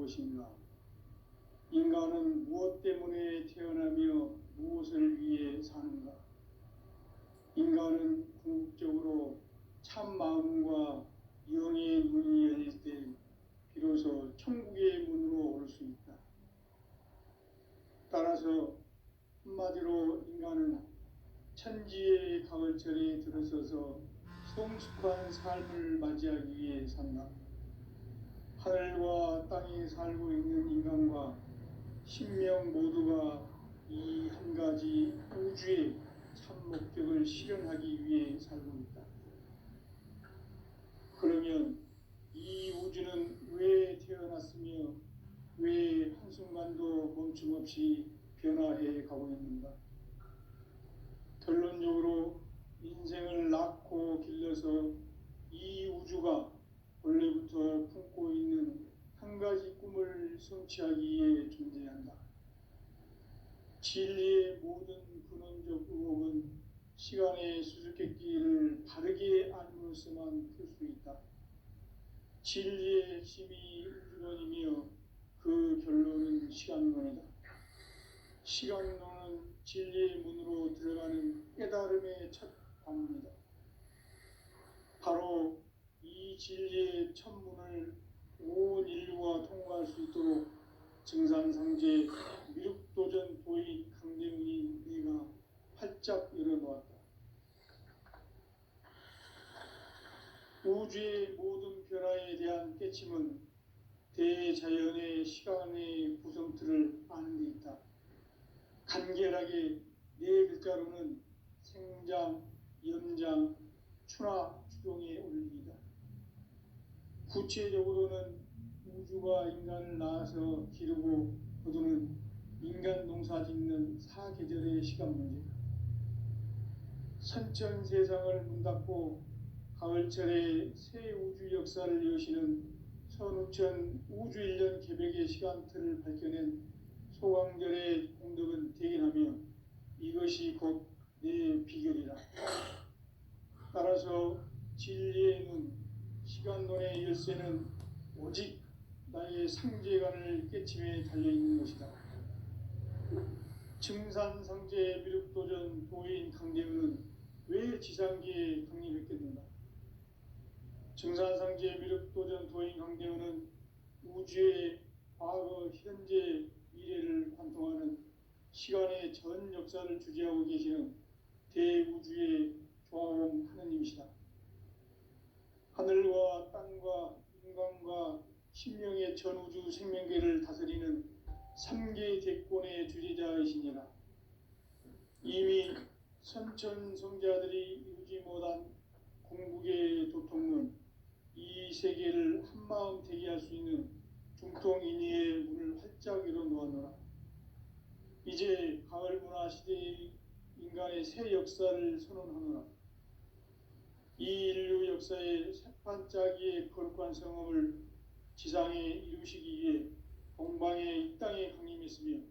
무엇인가? 인간은 무엇 때문에 태어나며 무엇을 위해 사는가? 인간은 궁극적으로 참 마음과 영의 문이 열릴 때 비로소 천국의 문으로 올 수 있다. 따라서 한마디로 인간은 천지의 가을철에 들어서서 성숙한 삶을 맞이하기 위해 산다. 하늘과 땅에 살고 있는 인간과 신명 모두가 이 한 가지 우주의 참 목적을 실현하기 위해 살고 있다. 그러면 이 우주는 왜 태어났으며 왜 한순간도 멈춤없이 변화해 가고 있는가? 결론적으로 인생을 낳고 길러서 이 우주가 원래부터 품고 있는 한 가지 꿈을 성취하기 위해 존재한다. 진리의 모든 근원적 의혹은 시간의 수수께끼를 바르게 알므로써만 풀 수 있다. 진리의 핵심이 우주론이며 그 결론은 시간론이다. 시간론은 진리의 문으로 들어가는 깨달음의 첫 관문이다. 바로 이 진리의 첫 문을 온 인류가 통과할 수 있도록 증산상제 미륵도전 도인 강대문인 내가 활짝 열어놓았다. 우주의 모든 변화에 대한 깨침은 대자연의 시간의 구성틀을 아는 데 있다. 간결하게 네 글자로는 생장, 연장, 추나 추동의 원리이다. 구체적으로는 우주가 인간을 낳아서 기르고 거두는 인간 농사 짓는 사계절의 시간 문제다. 선천 세상을 문닫고 가을철에 새 우주 역사를 여시는 선우천 우주일년 개백의 시간틀을 밝혀낸 소강절의 공덕은 대견하며 이것이 곧 내 비결이라. 따라서 진리의 눈, 시간론의 열쇠는 오직 나의 상제관을 깨침에 달려있는 것이다. 증산상제 미륵도전 도인 강대은은 왜 지상기에 강림했겠는가? 증산상제 미륵도전 도인 강대은은 우주의 과거, 현재, 미래를 관통하는 시간의 전 역사를 주재하고 계시는 대우주의 조화공 하느님이시다. 하늘과 땅과 인간과 신명의 전우주 생명계를 다스리는 3개 대권의 주재자이시니라. 이미 선천성자들이 이루지 못한 궁극의 도통문, 이 세계를 한마음 되게 할 수 있는 중통인의의 문을 활짝 열어놓았노라. 이제 가을 문화 시대의 인간의 새 역사를 선언하노라. 이 인류 역사의 새판짜기의 거룩한 성업을 지상에 이루시기 위해 동방의 이 땅에 강림했으며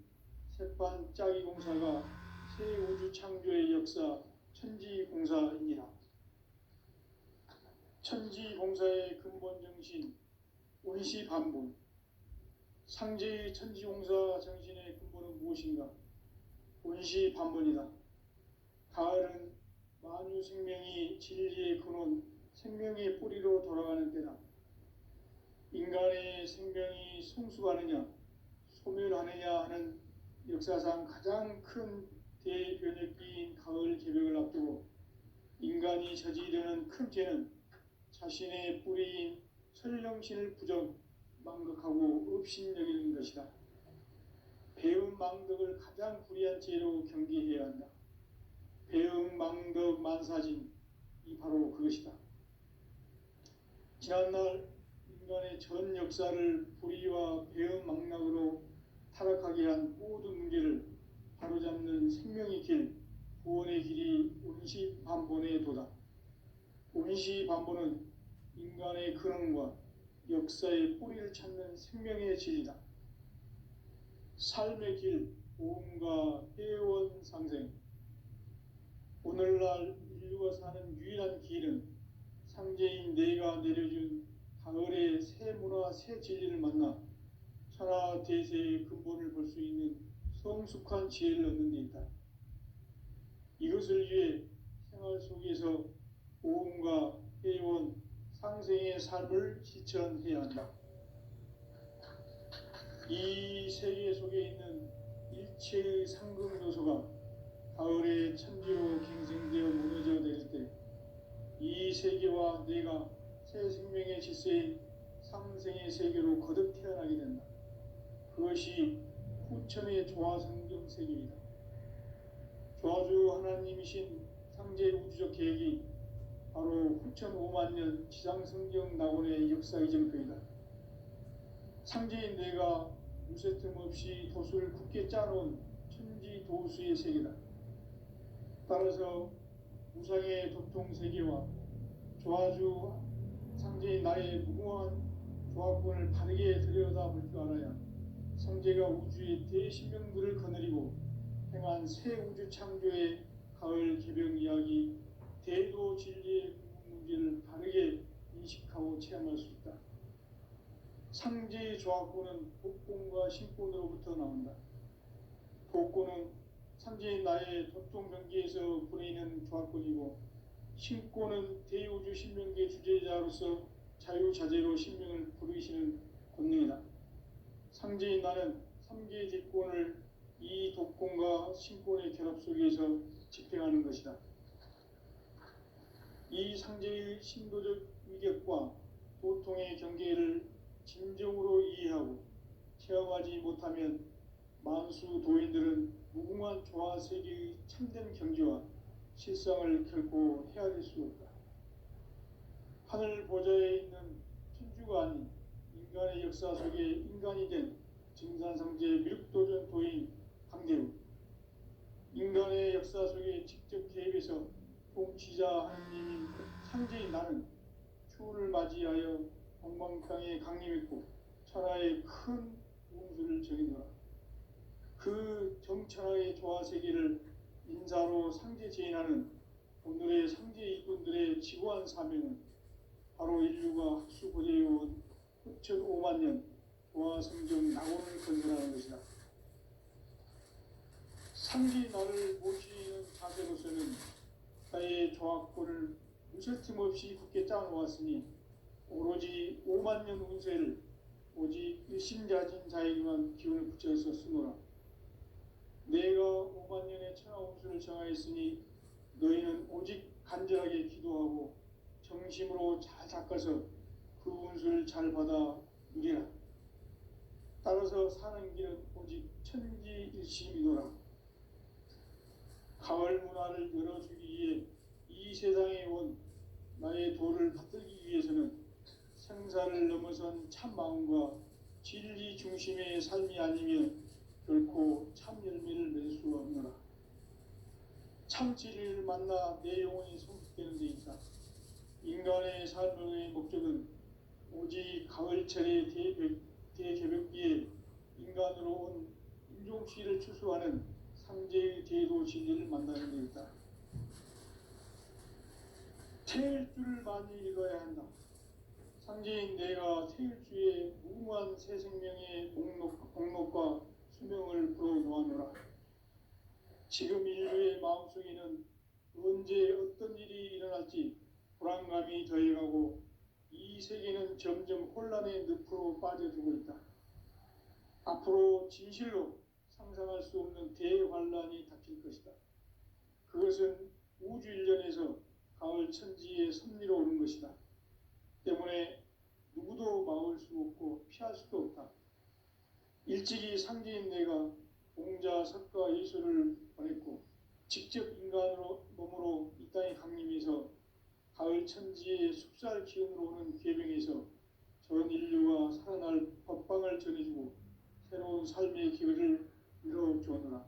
새판짜기 공사가 새 우주 창조의 역사 천지공사이니라. 천지공사의 근본 정신 운시반본. 상제의 천지공사 정신의 근본은 무엇인가? 운시반본이다. 가을은 만유 생명이 진리의 근원, 생명의 뿌리로 돌아가는 때다. 인간의 생명이 성숙하느냐, 소멸하느냐 하는 역사상 가장 큰 대변혁기인 가을 개벽을 앞두고 인간이 저지르는 큰 죄는 자신의 뿌리인 설령신을 부정, 망극하고 업신여기는 것이다. 배움 망덕을 가장 불의한 죄로 경계해야 한다. 배움 망덕 만사진, 이 바로 그것이다. 지난날 인간의 전 역사를 불의와 배움 망락으로 타락하게 한 모든 문제를 바로잡는 생명의 길, 구원의 길이 운시반본의 도다. 운시반본은 인간의 근원과 역사의 뿌리를 찾는 생명의 진리다. 삶의 길, 보험과 회원상생. 오늘날 인류가 사는 유일한 길은 상제인 내가 내려준 가을의 새 문화, 새 진리를 만나 천하 대세의 근본을 볼 수 있는 성숙한 지혜를 얻는 데 있다. 이것을 위해 생활 속에서 보험과 회원, 상생의 삶을 실천해야 한다. 이 세계 속에 있는 일체의 상금 요소가 가을의 천지로 갱생되어 무너져 내릴 때 이 세계와 내가 새 생명의 질서인 상생의 세계로 거듭 태어나게 된다. 그것이 후천의 조화성경 세계이다. 조화주 하나님이신 상제 우주적 계획이 바로 후천 5만 년 지상성경 낙원의 역사 이전표이다. 상제인 내가 무쇠 틈 없이 도수를 굳게 짜놓은 천지 도수의 세계다. 따라서 우상의 도통 세계와 조화주 상제인 나의 무궁한 조합권을 바르게 들여다볼 줄 알아야 상제가 우주의 대신명들을 거느리고 행한 새 우주 창조의 가을 개병 이야기, 대도 진리의 문제를 바르게 인식하고 체험할 수 있다. 상제의 조합권은 복권과 신권으로부터 나온다. 복권은 상제인 나의 도통병기에서 보내는 조합권이고, 신권은 대우주 신명계 주제자로서 자유자재로 신명을 부르시는 권능이다. 상제인 나는 3개의 뒷권을 이 독권과 신권의 결합 속에서 집행하는 것이다. 이 상제의 신도적 위격과 도통의 경계를 진정으로 이해하고 체험하지 못하면 만수 도인들은 무궁한 조화 세계의 참된 경지와 실상을 결코 헤아릴 수 없다. 하늘 보좌에 있는 천주가 아닌 인간의 역사 속에 인간이 된 증산상제 미륵도전 도인 강대우, 인간의 역사 속에 직접 개입해서 통치자 하느님인 상제인 나는 추후를 맞이하여 동방땅에 강림했고 천하의 큰 운수를 정해놓아 그 정천하의 조화세계를 인사로 상제 제인하는 오늘의 상제 일꾼들의 지고한 사명은 바로 인류가 학수고대해온 후천 5만 년 조화성경 낙원을 건설하는 것이다. 상제인 나를 모시는 자세로서는 나의 조합권을 무쇠틈 없이 굳게 짜놓았으니 오로지 5만 년 운세를 오직 일심자진 자에게만 기운을 붙여서 쓰노라. 내가 5만 년의 천하 운수를 정하였으니 너희는 오직 간절하게 기도하고 정심으로 잘 닦아서 그 운수를 잘 받아 누리라. 따라서 사는 길은 오직 천지일심이노라. 가을 문화를 열어주기 위해 이 세상에 온 나의 도를 받들기 위해서는 생사를 넘어선 참 마음과 진리 중심의 삶이 아니면 결코 참 열매를 맺을 수 없노라. 참 진리를 만나 내 영혼이 성숙되는 데 있다. 인간의 삶의 목적은 오직 가을철의 대개벽기에 인간으로 온 인종시를 추수하는 상제의 대도 진리를 만나는 데 있다. 태일주를 많이 읽어야 한다. 상제인 내가 태일주의 무궁한 새 생명의 목록과 수명을 불어놓아노라. 지금 인류의 마음속에는 언제 어떤 일이 일어날지 불안감이 더해가고 이 세계는 점점 혼란의 늪으로 빠져들고 있다. 앞으로 진실로 상상할 수 없는 대환란이 닥칠 것이다. 그것은 우주 일련에서 가을 천지의 섭리로 오는 것이다. 때문에 누구도 막을 수 없고 피할 수도 없다. 일찍이 상제인 내가 공자, 석가, 예수를 보냈고 직접 인간으로 몸으로 이 땅에 강림해서 가을 천지의 숙살 기운으로 오는 계병에서 전 인류가 살아날 법방을 전해주고 새로운 삶의 기회를 이뤄주었노라.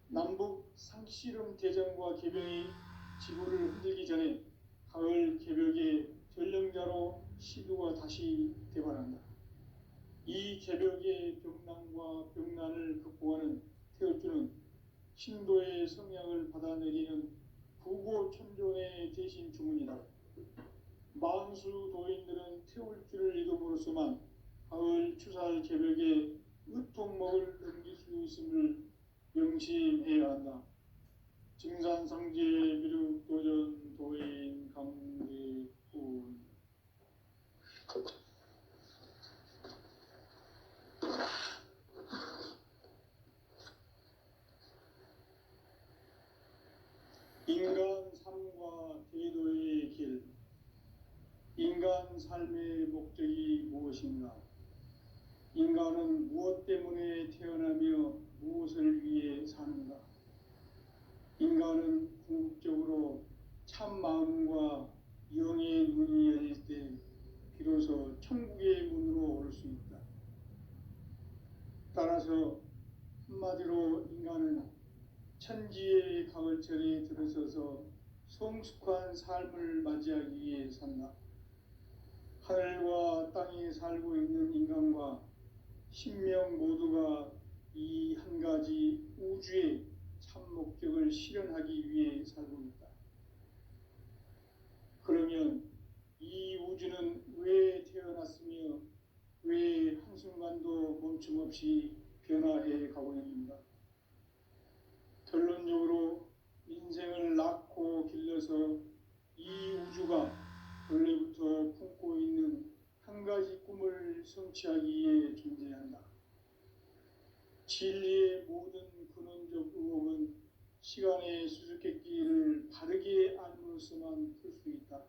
남북 상씨름 대전과 계병이 지구를 흔들기 전에 가을 개벽의 전령자로 시두가 다시 대발한다. 이 개벽의 병난과 병난을 극복하는 태울주는 신도의 성향을 받아내리는 부고천존의 대신 주문이다. 만수 도인들은 태울주를 이름으로서만 가을 추살 개벽에 으통목을 넘길 수 있음을 명심해야 한다. 증산상제 미륵도전 도인 강대군. 인간 삶과 대도의 길. 인간 삶의 목적이 무엇인가? 인간은 무엇 때문에 태어나며 무엇을 위해 사는가? 인간은 궁극적으로 참 마음과 영의 눈이 열릴 때 비로소 천국의 문으로 올 수 있다. 따라서 한마디로 인간은 천지의 가을철에 들어서서 성숙한 삶을 맞이하기 위해 산다. 하늘과 땅에 살고 있는 인간과 신명 모두가 이 한 가지 우주의 참 목적을 실현하기 위해 살고 있다. 그러면 이 우주는 왜 태어났으며 왜 한순간도 멈춤없이 변화해 가고 있는가? 결론적으로 인생을 낳고 길러서 이 우주가 원래부터 품고 있는 한 가지 꿈을 성취하기 위해 존재한다. 진리의 모든 근원적 의혹은 시간의 수수께끼를 바르게 알므로써만 풀 수 있다.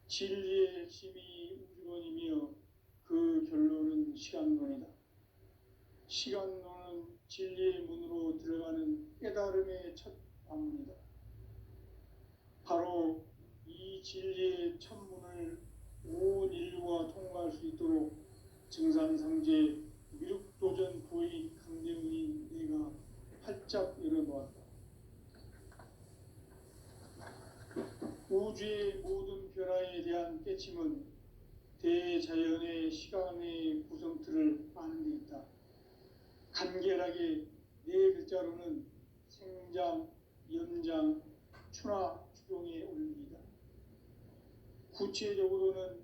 진리의 핵심이 우주론이며 그 결론은 시간론이다. 시간론은 진리의 문으로 들어가는 깨달음의 첫 관문이다. 바로 이 진리의 첫 문을 온 인류가 통과할 수 있도록 증산상제 미륵도전 도인 강대훈이 내가 활짝 열어놓았다. 우주의 모든 변화에 대한 깨침은 대자연의 시간의 구성틀을 아는 데 있다. 간결하게 네 글자로는 생장, 연장, 추나 추동의 원리이다. 구체적으로는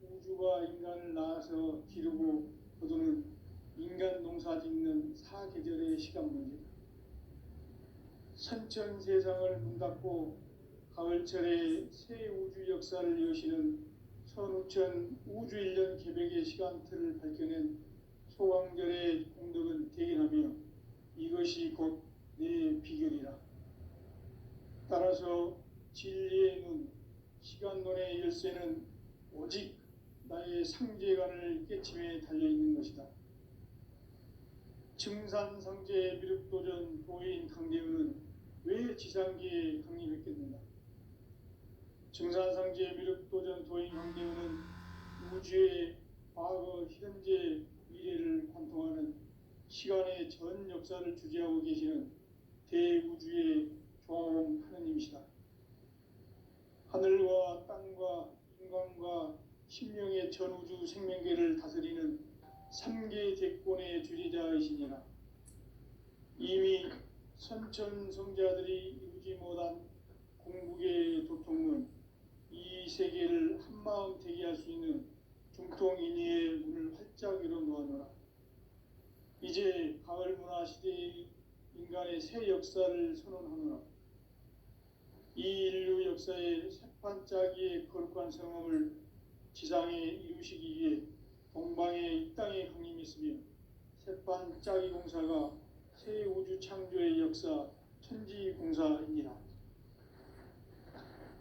우주가 인간을 낳아서 기르고 거두는 인간 농사 짓는 사계절의 시간 문제다. 선천 세상을 문 닫고 가을철에 새 우주 역사를 여시는 선우천 우주 1년 개벽의 시간틀을 밝혀낸 소강절의 공덕은 대견하며 이것이 곧 내 비결이라. 따라서 진리의 눈, 시간론의 열쇠는 오직 나의 상제관을 깨침에 달려있는 것이다. 증산상제 미륵도전 도인 강대훈은 왜 지상기에 강림했겠는가? 증산상제 미륵도전 도인 강대훈은 우주의 과거, 현재, 미래를 관통하는 시간의 전 역사를 주재하고 계시는 대우주의 조화원 하느님이시다. 하늘과 땅과 인간과 신명의 전우주 생명계를 다스리는 3계 대권의 주재자이시니라. 이미 선천성자들이 이루지 못한 궁극의 도통은 이 세계를 한마음 되게 할 수 있는 중통인의의 문을 활짝 열어놓아노라. 이제 가을 문화 시대의 인간의 새 역사를 선언하노라. 이 인류 역사의 새판짜기의 거룩한 성험을 지상에 이루시기 위해 동방의 이 땅에 강림했으며 새판짜기 공사가 새 우주 창조의 역사 천지공사이니라.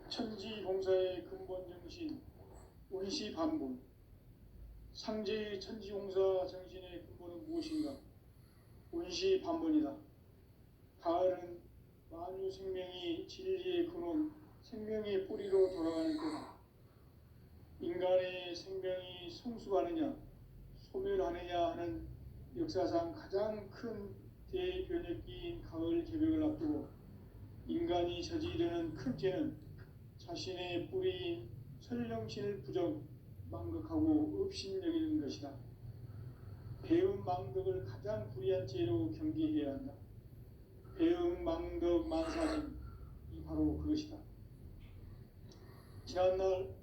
천지공사의 근본 정신 운시반본. 상제의 천지공사 정신의 근본은 무엇인가? 운시반본이다. 가을은 만유 생명이 진리의 근원, 생명의 뿌리로 돌아가는 때다. 인간의 생명이 성숙하느냐, 소멸하느냐 하는 역사상 가장 큰 대변혁기인 가을 개벽을 앞두고 인간이 저지르는 큰 죄는 자신의 뿌리인 설령신을 부정, 망극하고 업신여기는 것이다. 배움 망덕을 가장 불의한 죄로 경계해야 한다. 배움 망덕 만사진, 이 바로 그것이다. 지난날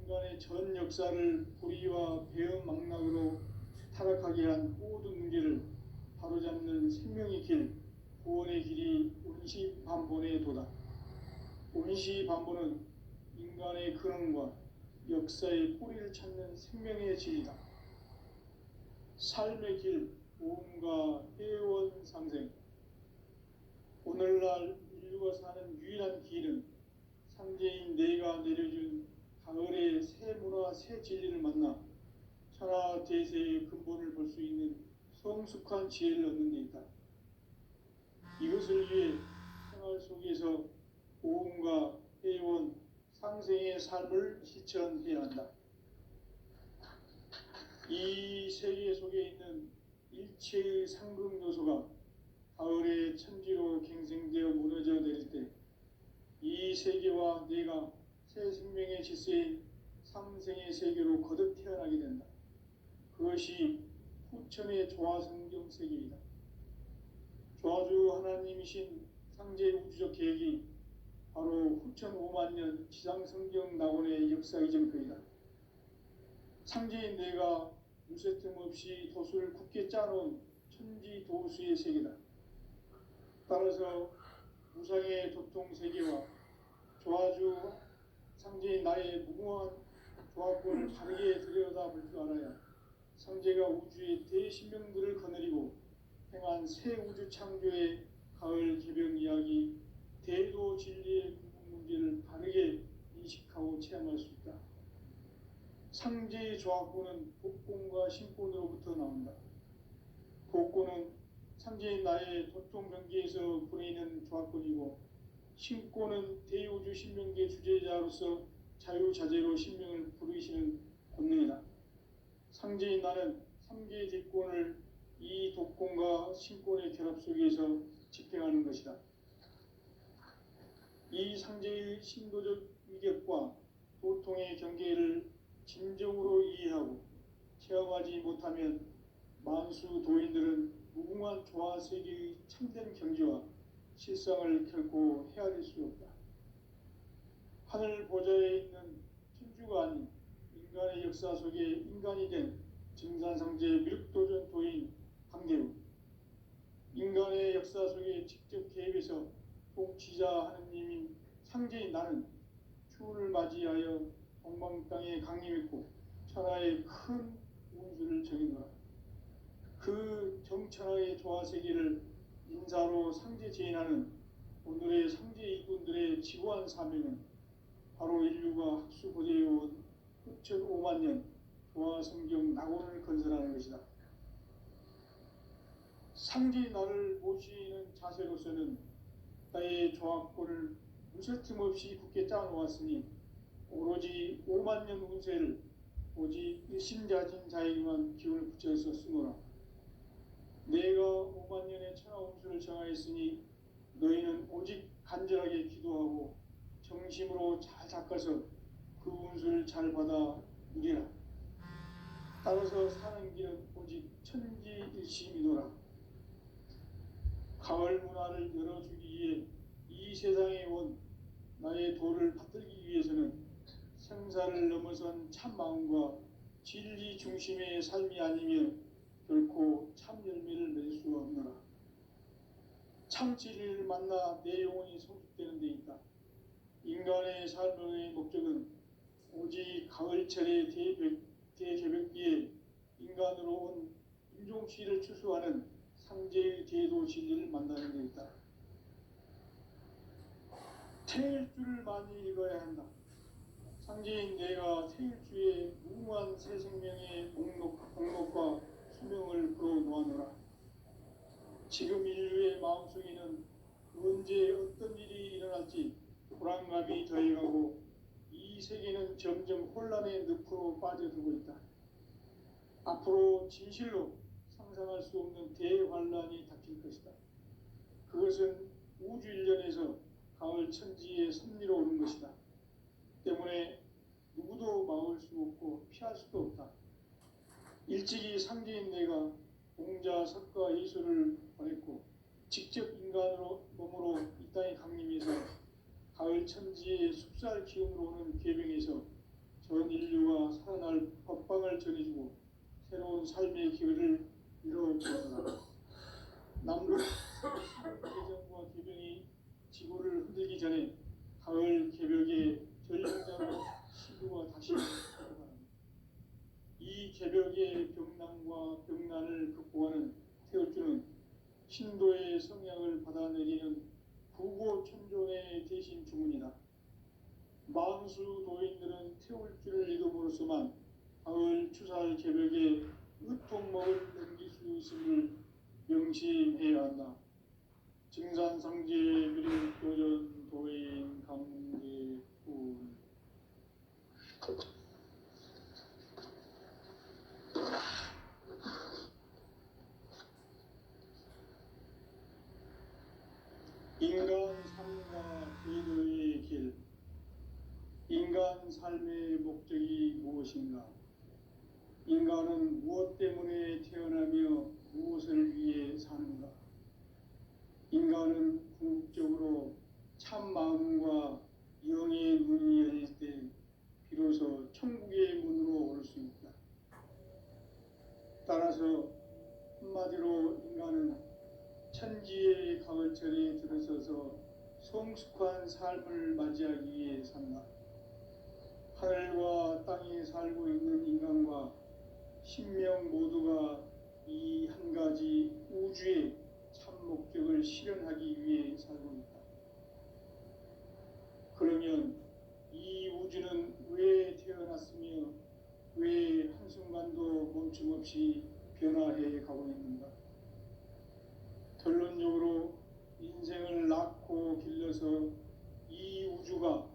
인간의 전 역사를 불의와 배은 망락으로 타락하게 한 모든 문제를 바로잡는 생명의 길, 구원의 길이 운시반본에 도다. 운시반본은 인간의 근원과 역사의 뿌리를 찾는 생명의 진리다. 삶의 길, 모험과 회원 상생. 오늘날 인류가 사는 유일한 길은 상제인 내가 내려준 가을의 새 문화, 새 진리를 만나 천하 대세의 근본을 볼 수 있는 성숙한 지혜를 얻는 데 있다. 이것을 위해 생활 속에서 모험과 회원, 상생의 삶을 실천해야 한다. 이 세계 속에 있는 일체의 상극 요소가 가을의 천지로 갱생되어 무너져 내릴 때 이 세계와 내가 새 생명의 질서인 상생의 세계로 거듭 태어나게 된다. 그것이 후천의 조화성경 세계이다. 조화주 하나님이신 상제 우주적 계획이 바로 후천 5만 년 지상성경 낙원의 역사 이전표이다. 상제인 내가 무쇠 틈 없이 도수를 굳게 짜놓은 천지 도수의 세계다. 따라서 무상의 도통 세계와 조화주 상제인 나의 무궁한 조화권을 바르게 들여다볼 줄 알아야 상제가 우주의 대신명들을 거느리고 행한 새 우주 창조의 가을 개벽 이야기, 대도 진리의 궁극 문제를 바르게 인식하고 체험할 수 있다. 상제의 조화권은 복권과 신권으로부터 나온다. 복권은 상제인 나의 도통 경계에서 보내는 조화권이고, 신권은 대우주 신명계 주제자로서 자유자재로 신명을 부르시는 권능이다. 상제인 나는 3개의 뒷권을 이 독권과 신권의 결합 속에서 집행하는 것이다. 이 상제의 신도적 위격과 도통의 경계를 진정으로 이해하고 체험하지 못하면 만수 도인들은 무궁한 조화 세계의 참된 경지와 실상을 결코 헤아릴 수 없다. 하늘 보좌에 있는 천주가 아닌 인간의 역사 속에 인간이 된 증산상제 미륵도전 도인 강대우, 인간의 역사 속에 직접 개입해서 통치자 하느님인 상제인 나는 추운을 맞이하여 동방 땅에 강림했고 천하의 큰 운수를 정해놓아 그 정천하의 조화세계를 인사로 상제 제인하는 오늘의 상제 일꾼들의 지구한 사명은 바로 인류가 학수고대해온 후천 5만 년 조화성경 낙원을 건설하는 것이다. 상제인 나를 모시는 자세로서는 나의 조화권을 무쇠 틈 없이 굳게 짜놓았으니 오로지 5만 년 운세를 오직 일심자진 자에게만 기운을 붙여서 쓰노라. 내가 5만 년의 천하 운수를 정하였으니 너희는 오직 간절하게 기도하고 정심으로 잘 닦아서 그 운수를 잘 받아 누리라. 따라서 사는 길은 오직 천지일심이노라. 가을 문화를 열어주기 위해 이 세상에 온 나의 도를 받들기 위해서는 생사를 넘어선 참 마음과 진리 중심의 삶이 아니면 결코 참 열매를 맺을 수가 없노라. 참 진리를 만나 내 영혼이 성숙되는 데 있다. 인간의 삶의 목적은 오직 가을철의 대개벽기에 인간으로 온 인종시를 추수하는 상제의 대도 진리를 만나는 데 있다. 태일주를 많이 읽어야 한다. 상제인 내가 태일주의 무궁한 새 생명의 목록과 수명을 풀어놓아노라. 지금 인류의 마음속에는 언제 어떤 일이 일어날지 불안감이 더해가고 이 세계는 점점 혼란의 늪으로 빠져들고 있다. 앞으로 진실로 상상할 수 없는 대환란이 닥칠 것이다. 그것은 우주 일련에서 가을 천지의 섭리로 오는 것이다. 때문에 누구도 막을 수 없고 피할 수도 없다. 일찍이 상제인 내가 공자, 석가, 예수를 보냈고 직접 인간으로 몸으로 이 땅에 강림해서 가을 천지의 숲살 기운으로 오는 계병에서 전 인류가 살아날 법방을 전해주고 새로운 삶의 기회를 이뤄보거라. 남북 대전과 개병이 지구를 흔들기 전에 가을 개벽의 전령자로 시구가 다시 돌아갑니다. 이 개벽의 병난과 병난을 극복하는 태울주는 신도의 성약을 받아내리는 구고천존의 대신 주문이다. 만수 도인들은 태울주를 이름으로서만 가을 추살 개벽의 으통목을 넘길 수 있음을 명심해야 한다. 증산상제 미륵도전 도인 강제군. 인간 삶과 제도의 길. 인간 삶의 목적이 무엇인가? 인간은 무엇 때문에 태어나며 무엇을 위해 사는가? 인간은 궁극적으로 참 마음과 영의 문이 열릴 때 비로소 천국의 문으로 올 수 있다. 따라서 한마디로 인간은 천지의 가을철에 들어서서 성숙한 삶을 맞이하기 위해 산다. 하늘과 땅에 살고 있는 인간과 신명 모두가 이 한 가지 우주의 참 목적을 실현하기 위해 살고 있다. 그러면 이 우주는 왜 태어났으며 왜 한순간도 멈춤없이 변화해 가고 있는가? 결론적으로 인생을 낳고 길러서 이 우주가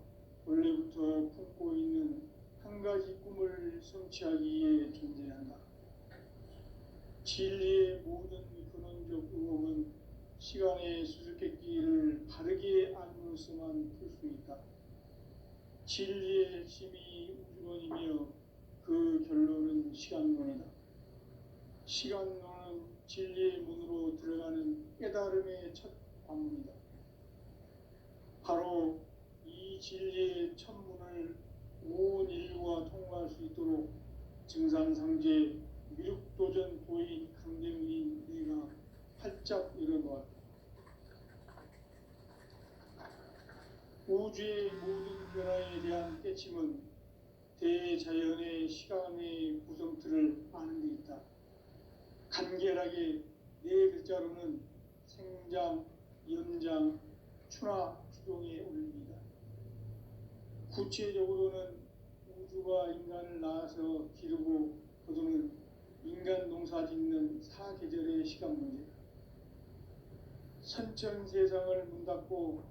원래부터 품고 있는 한 가지 꿈을 성취하기 위해 존재한다. 진리의 모든 근원적 의혹은 시간의 수수께끼를 바르게 알므로서만 풀 수 있다. 진리의 핵심이 우주론이며 그 결론은 시간론이다. 시간론은 진리의 문으로 들어가는 깨달음의 첫 관문이다. 바로 이 진리의 첫 문을 온 인류가 통과할 수 있도록 증산상제 미륵도전 도인 강대문인 우리가 활짝 열어놓았다. 우주의 모든 변화에 대한 깨침은 대자연의 시간의 구성틀을 아는 데 있다. 간결하게 네 글자로는 생장, 연장, 추나 추동에 올립니다. 구체적으로는 우주가 인간을 낳아서 기르고 거두는 인간 농사 짓는 사계절의 시간 문제다. 선천 세상을 문 닫고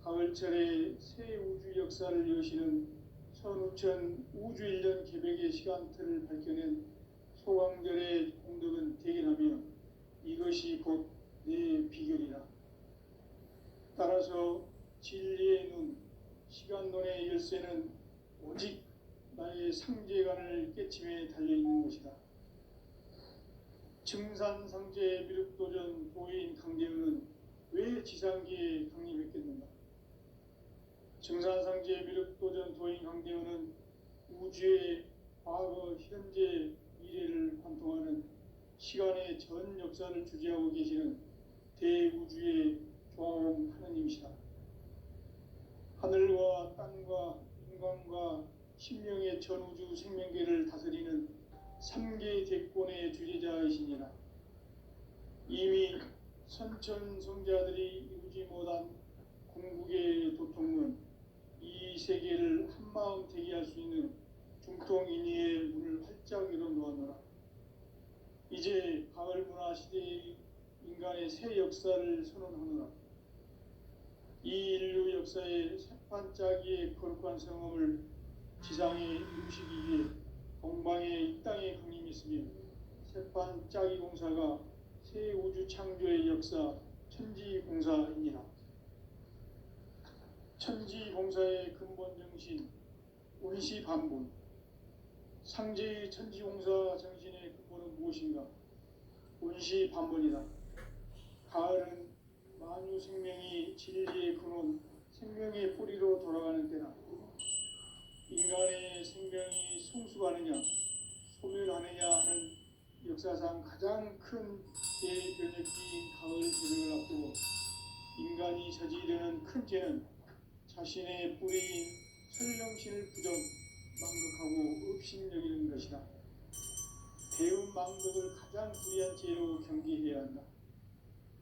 가을철에 새 우주 역사를 여시는 선우천 우주 1년 개벽의 시간틀을 밝혀낸 소강절의 공덕은 대견하며 이것이 곧 내 비결이라. 따라서 진리의 눈, 시간론의 열쇠는 오직 나의 상제관을 깨침에 달려있는 것이다. 증산상제 미륵도전 도인 강대은은 왜 지상기에 강림했겠는가? 증산상제 미륵도전 도인 강대은은 우주의 과거, 현재, 미래를 관통하는 시간의 전 역사를 주재하고 계시는 대우주의 조화음 하느님이시다. 하늘과 땅과 인간과 신명의 전우주 생명계를 다스리는 3개 대권의 주재자이시니라. 이미 선천성자들이 이루지 못한 궁극의 도통은 이 세계를 한마음 되게 할 수 있는 중통인의의 문을 활짝 열어놓았노라. 이제 가을 문화 시대의 인간의 새 역사를 선언하노라. 이 인류 역사의 새판짜기의 거룩한 성험을 지상에 이루시기 위해 동방의 이 땅에 강림했으며 새판짜기 공사가 새 우주 창조의 역사 천지공사이니라. 천지공사의 근본 정신 운시반분. 상제의 천지공사 정신의 근본은 무엇인가? 운시반분이다. 가을은 만유 생명이 진리의 근원, 생명의 뿌리로 돌아가는 때다. 인간의 생명이 성숙하느냐 소멸하느냐 하는 역사상 가장 큰 대변혁기인 가을 개명을 앞두고 인간이 저지르는 큰 죄는 자신의 뿌리인 설령신을 부정 망각하고 업신여기는 것이다. 배음 망덕을 가장 불의한 죄로 경계해야 한다.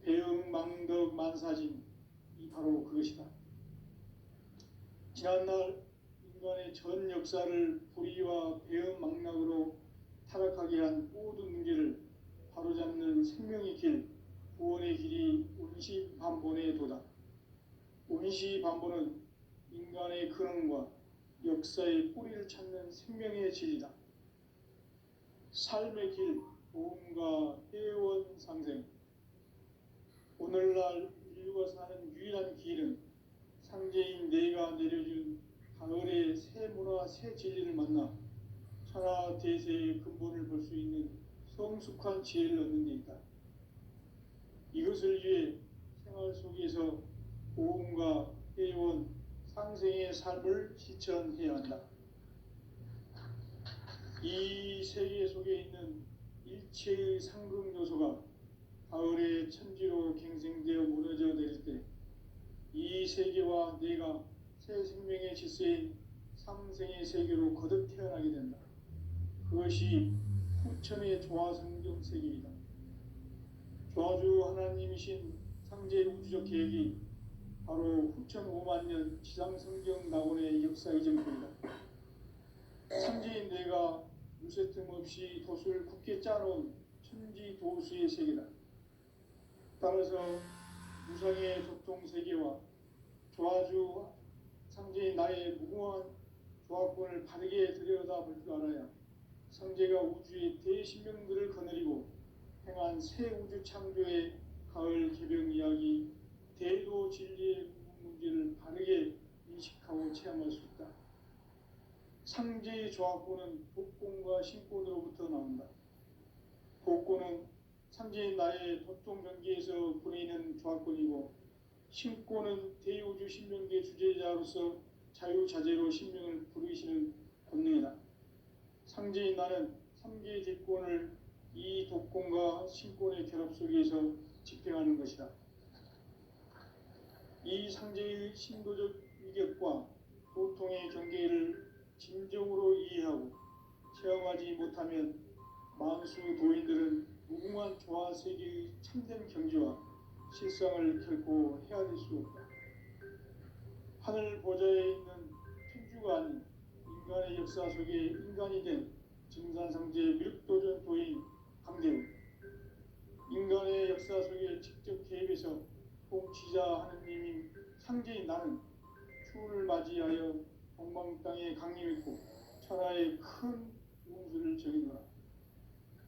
배음 망덕 만사진이 바로 그것이다. 지난날 인간의 전 역사를 불의와 배음 망락으로 타락하게 한 모든 문제를 바로잡는 생명의 길, 구원의 길이 운시반본에 도다. 운시반본은 인간의 근원과 역사의 뿌리를 찾는 생명의 진리다. 삶의 길, 보험과 회원 상생. 오늘날 인류가 사는 유일한 길은 상제인 내가 내려준 가을의 새 문화, 새 진리를 만나 천하 대세의 근본을 볼 수 있는 성숙한 지혜를 얻는 데 있다. 이것을 위해 생활 속에서 보험과 회원, 상생의 삶을 실천해야 한다. 이 세계 속에 있는 일체의 상극 요소가 가을의 천지로 갱생되어 무너져 내릴 때 이 세계와 내가 새 생명의 질서인 상생의 세계로 거듭 태어나게 된다. 그것이 후천의 조화성경 세계이다. 조화주 하나님이신 상제 우주적 계획이 바로 후천 5만 년 지상성경 낙원의 역사의 정표이다. 상제인 내가 무쇠 틈 없이 돛을 굳게 짜놓은 천지 도수의 세계다. 따라서 무상의 조통세계와 조화주 상제인 나의 무궁한 조화권을 바르게 들여다볼 줄 알아야 상제가 우주의 대신명들을 거느리고 행한 새 우주 창조의 가을 개병 이야기, 대도 진리의 구분 문제를 바르게 인식하고 체험할 수 있다. 상제의 조화권은 복권과 신권으로부터 나온다. 복권은 상제인 나의 도통전기에서 보내는 조화권이고 신권은 대우주 신명계 주제자로서 자유자재로 신명을 부르시는 권능이다. 상제인 나는 3개의 대권을 이 독권과 신권의 결합 속에서 집행하는 것이다. 이 상제의 신도적 위격과 도통의 경계를 진정으로 이해하고 체험하지 못하면 만수 도인들은 무궁한 조화 세계의 참된 경지와 실상을 결코 헤아릴 수 없다. 하늘 보좌에 있는 천주가 아닌 인간의 역사 속에 인간이 된 증산상제 미륵도전 도인 강대우, 인간의 역사 속에 직접 개입해서 통치자 하느님인 상제인 나는 추운을 맞이하여 동방 땅에 강림했고 천하의 큰 운수를 정해노라.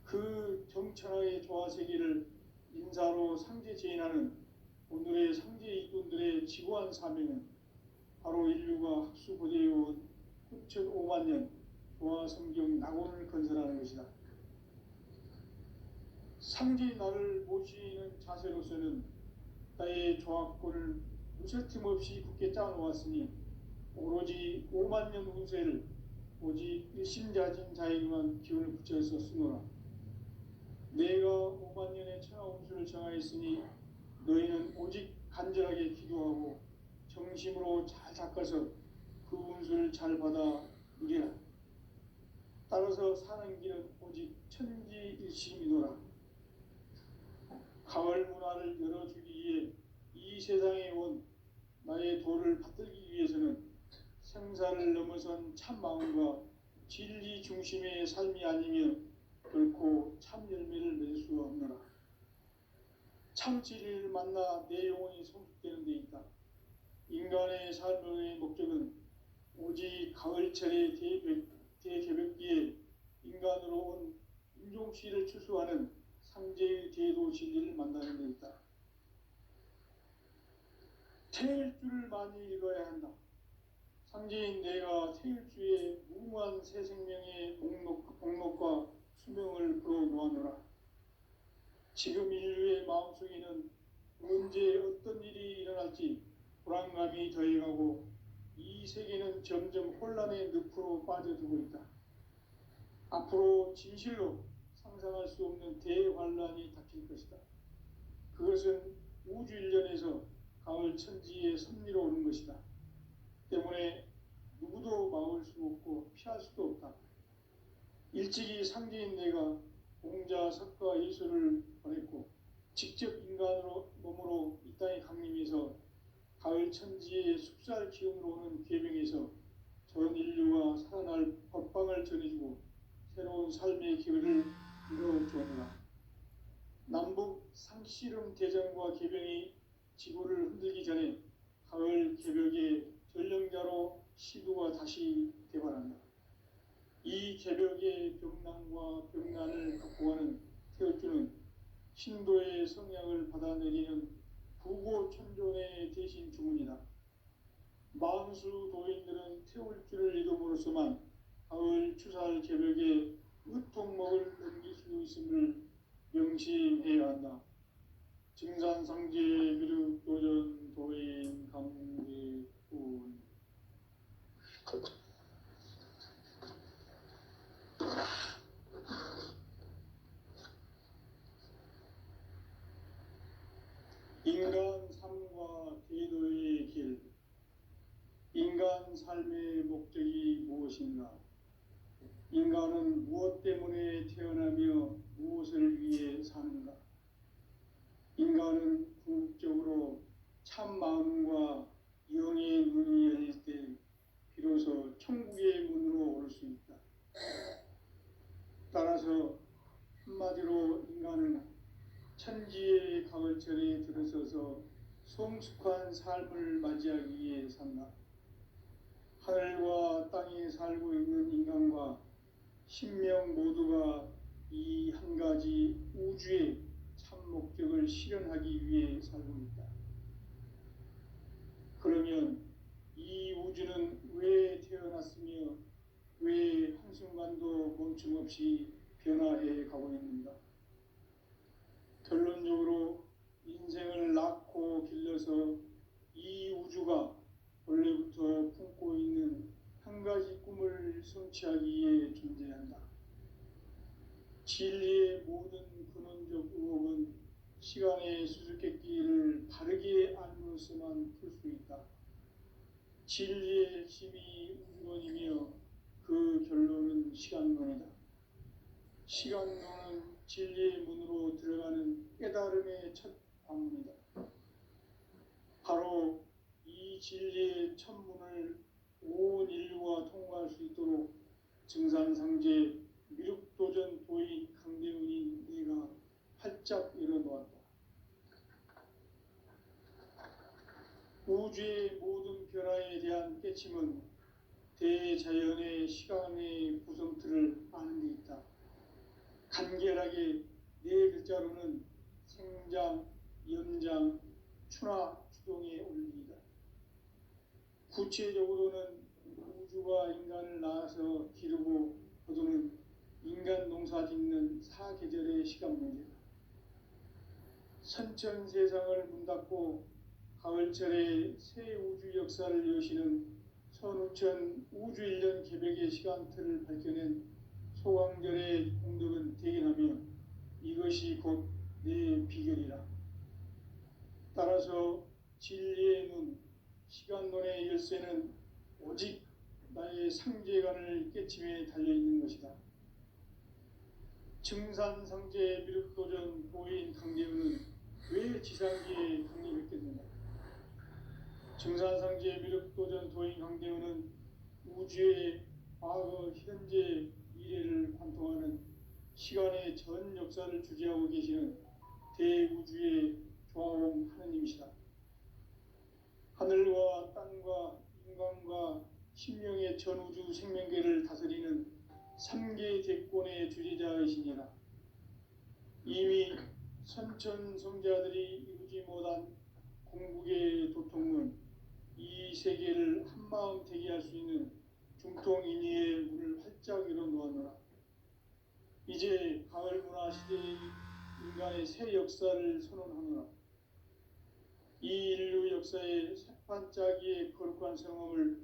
그 정천하의 조화세계를 인사로 상제 제인하는 오늘의 상제 일꾼들의 지고한 사명은 바로 인류가 학수고대해온 9,5만 년 조화성경 낙원을 건설하는 것이다. 상제인 나를 모시는 자세로서는 나의 조화권을 무쇠틈 없이 굳게 짜놓았으니 오로지 5만 년 운세를 오직 일심자진 자에게만 기운을 붙여서 쓰노라. 내가 5만 년의 천하 운수를 정하였으니 너희는 오직 간절하게 기도하고 정심으로 잘 닦아서 그 운수를 잘 받아 누리라. 따라서 사는 길은 오직 천지일심이노라. 가을 문화를 열어주기 위해 이 세상에 온 나의 도를 받들기 위해서는 생사를 넘어선 참 마음과 진리 중심의 삶이 아니면 결코 참 열매를 맺을 수 없노라. 참 진리를 만나 내 영혼이 성숙되는 데 있다. 인간의 삶의 목적은 오직 가을철의 대개벽기에 인간으로 온 인종시를 추수하는 상제의 대도 진리를 만나는 데 있다. 태일주를 많이 읽어야 한다. 상제인 내가 태일주의 무궁한 새 생명의 목록과 수명을 불어놓아노라. 지금 인류의 마음속에는 언제 어떤 일이 일어날지 불안감이 더해가고 이 세계는 점점 혼란의 늪으로 빠져들고 있다. 앞으로 진실로 상상할 수 없는 대환란이 닥칠 것이다. 그것은 우주 일련에서 가을 천지의 섭리로 오는 것이다. 때문에 누구도 막을 수 없고 피할 수도 없다. 일찍이 상제인 내가 공자, 석가, 예수를 보냈고 직접 인간으로 몸으로 이 땅에 강림해서 가을 천지의 숲살 기운으로 오는 계명에서 전 인류가 살아날 법방을 전해주고 새로운 삶의 기회를 이뤄주었노라. 남북 상씨름 대전과 개병이 지구를 흔들기 전에 가을 개벽의 전령자로 시두가 다시 대발한다. 이 개벽의 병난과 병난을 극복하는 태어주는 신도의 성향을 받아내리는 부고천존의 대신 주문이다. 만수 도인들은 태울주를 이름으로서만 가을 추살 개벽의 으통목을 넘길 수 있음을 명심해야 한다. 증산상제 미륵 도전 도인 강제군 인간 삶과 대도의 길. 인간 삶의 목적이 무엇인가? 인간은 무엇 때문에 태어나며 무엇을 위해 사는가? 인간은 궁극적으로 참 마음과 영의 문이 열릴 때 비로소 천국의 문으로 오를 수 있다. 따라서 한마디로 인간은 천지의 가을철에 들어서서 성숙한 삶을 맞이하기 위해 산다. 하늘과 땅에 살고 있는 인간과 신명 모두가 이 한 가지 우주의 참 목적을 실현하기 위해 살고 있다. 그러면 이 우주는 왜 태어났으며 왜 한순간도 멈춤없이 변화해 가고 있는가? 결론적으로 인생을 낳고 길러서 이 우주가 원래부터 품고 있는 한 가지 꿈을 성취하기 위해 존재한다. 진리의 모든 근원적 의혹은 시간의 수수께끼를 바르게 알므로서만 풀 수 있다. 진리의 핵심이 우주론이며 그 결론은 시간론이다. 시간론은 진리의 문으로 들어가는 깨달음의 첫 관문이다. 바로 이 진리의 첫 문을 온 인류가 통과할 수 있도록 증산상제 미륵도전 도인 강대훈인 내가 활짝 열어놓았다. 우주의 모든 변화에 대한 깨침은 대자연의 시간의 구성틀을 아는 데 있다. 간결하게 네 글자로는 생장, 연장, 추나 추동의 원리이다. 구체적으로는 우주가 인간을 낳아서 기르고 거두는 인간 농사 짓는 사계절의 시간 문제다. 선천 세상을 문닫고 가을철에 새 우주 역사를 여시는 선우천 우주 일년 개벽의 시간틀을 밝혀낸 소강절의 공덕은 대견하며 이것이 곧 내 비결이라. 따라서 진리의 눈, 시간론의 열쇠는 오직 나의 상제관을 깨침에 달려있는 것이다. 증산상제 미륵도전 도인 강대훈은 왜 지상기에 강림했겠는가? 증산상제 미륵도전 도인 강대훈은 우주의 과거, 현재, 미래를 관통하는 시간의 전 역사를 주재하고 계시는 대우주의 조화원 하느님이시다. 하늘과 땅과 인간과 신명의 전우주 생명계를 다스리는 3개 대권의 주재자이시니라. 이미 선천성자들이 이루지 못한 궁극의 도통은 이 세계를 한마음 되게 할 수 있는 중통인의의 문을 활짝 열어놓았노라. 이제 가을 문화 시대의 인간의 새 역사를 선언하노라. 이 인류 역사의 새판짜기의 거룩한 성험을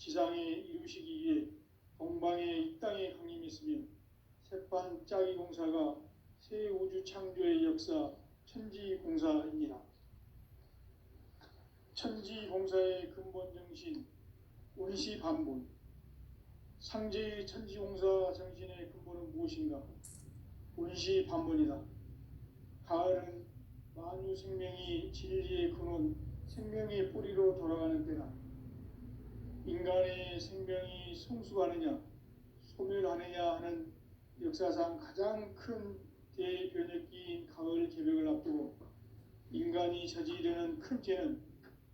지상에 이루시기 위해 동방에 이 땅에 강림했으며 새판 짜기 공사가 새 우주 창조의 역사 천지공사입니다. 천지공사의 근본 정신 운시반본. 상제의 천지공사 정신의 근본은 무엇인가? 운시반본이다. 가을은 만유 생명이 진리의 근원, 생명의 뿌리로 돌아가는 때다. 인간의 생명이 성숙하느냐, 소멸하느냐 하는 역사상 가장 큰 대변혁기인 가을 개벽을 앞두고 인간이 저지르는 큰 죄는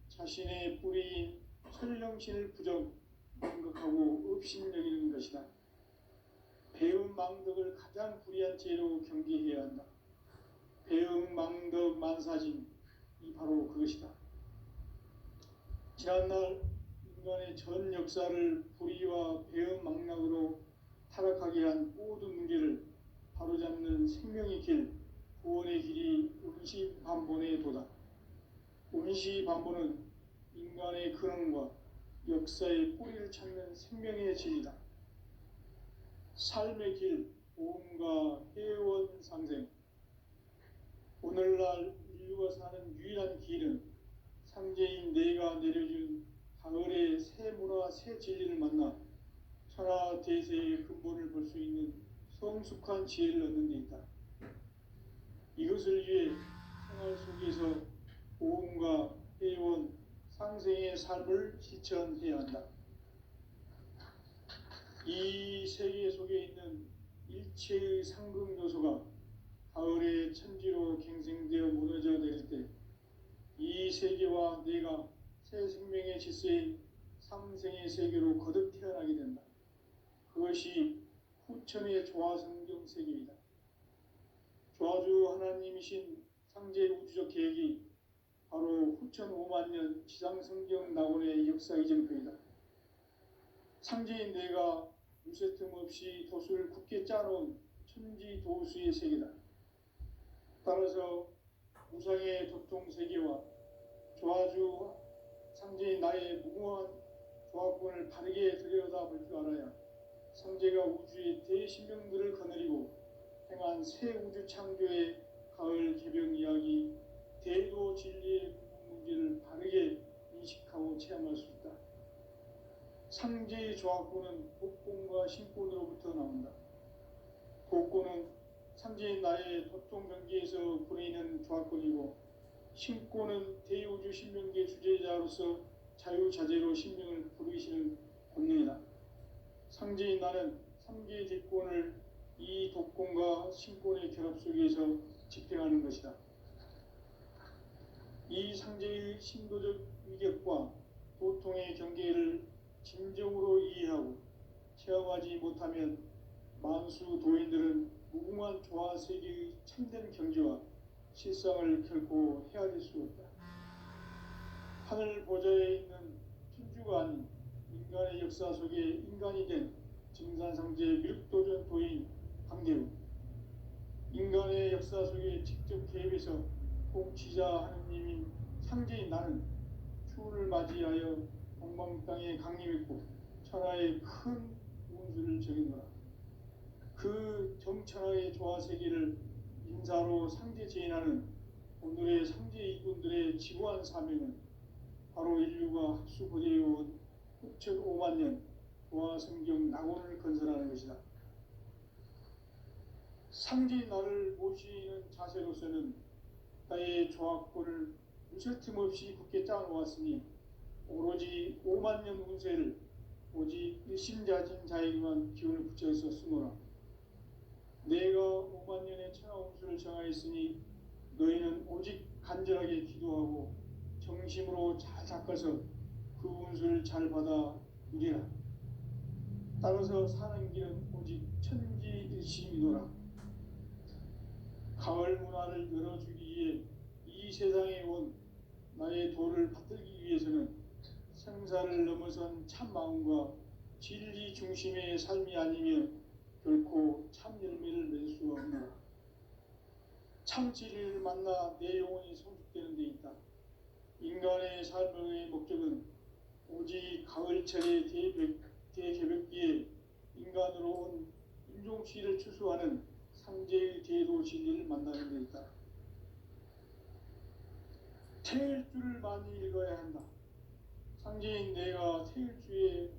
자신의 뿌리인 설령신을 부정하고 업신여기는 것이다. 배은망덕을 가장 불의한 죄로 경계해야 한다. 배은망덕 만사징이 바로 그것이다. 지난날 인간의 전 역사를 불의와 배은망락으로 타락하게 한 모든 문제를 바로잡는 생명의 길, 구원의 길이 운시반본의 도다. 운시반본은 인간의 근원과 역사의 뿌리를 찾는 생명의 진리다. 삶의 길, 보험과 회원 상생. 오늘날 인류가 사는 유일한 길은 상제인 내가 내려준 가을의 새 문화, 새 진리를 만나 천하 대세의 근본을 볼 수 있는 성숙한 지혜를 얻는 데 있다. 이것을 위해 생활 속에서 보험과 회원, 상생의 삶을 실천해야 한다. 이 세계 속에 있는 일체의 상급 요소가 가을의 천지로 갱생되어 무너져 내릴 때 이 세계와 내가 새 생명의 질서인 상생의 세계로 거듭 태어나게 된다. 그것이 후천의 조화성경 세계이다. 조화주 하나님이신 상제 우주적 계획이 바로 후천 5만 년 지상성경 낙원의 역사 이정표이다. 상제인 내가 무쇠틈 없이 도수를 굳게 짜놓은 천지도수의 세계다. 따라서 무상의 도통 세계와 조화주 상제인 나의 무궁한 조화권을 바르게 들여다볼 줄 알아야 상제가 우주의 대신명들을 거느리고 행한 새 우주 창조의 가을 개벽 이야기, 대도 진리의 문제를 바르게 인식하고 체험할 수 있다. 상제의 조화권은 복권과 신권으로부터 나온다. 복권은 상제인 나의 도통 경계에서 보내는 조화권이고, 신권은 대우주 신명계 주제자로서 자유자재로 신명을 부르시는 권능이다. 상제인 나는 3개의 대권을 이 독권과 신권의 결합 속에서 집행하는 것이다. 이 상제의 신도적 위격과 도통의 경계를 진정으로 이해하고 체험하지 못하면 만수 도인들은 무궁한 조화 세계의 참된 경지와 실상을 결코 헤아릴 수 없다. 하늘 보좌에 있는 천주가 아닌 인간의 역사 속에 인간이 된 증산상제 밀도전 도인 강대우, 인간의 역사 속에 직접 개입해서 통치자 하느님인 상제인 나는 추운을 맞이하여 동방 땅에 강림했고 천하의 큰 운수를 적인노라. 그 정천하의 조화 세계를 인사로 상제 제인하는 오늘의 상제 이군들의 지구한 사명은 바로 인류가 합수부대해온 후천 5만 년 조화 성경 낙원을 건설하는 것이다. 상제인 나를 모시는 자세로서는 나의 조화권을 무쇠틈 없이 굳게 짜놓았으니 오로지 5만 년 운세를 오직 일심자진 자에게만 기운을 붙여서 쓰노라. 내가 5만 년의 천하 운수를 정하였으니 너희는 오직 간절하게 기도하고 정심으로 잘 닦아서 그 운수를 잘 받아 누리라. 따라서 사는 길은 오직 천지일심이노라. 가을 문화를 열어주기 위해 이 세상에 온 나의 도를 받들기 위해서는 생사를 넘어선 참 마음과 진리 중심의 삶이 아니면 결코 참 열매를 맺을 수 없노라. 참 진리를 만나 내 영혼이 성숙되는 데 있다. 인간의 삶의 목적은 오직 가을철의 대개벽기에 인간으로 온 임종시를 추수하는 상제의 대도 진리를 만나는 데 있다. 태일주를 많이 읽어야 한다. 상제인 내가 태일주의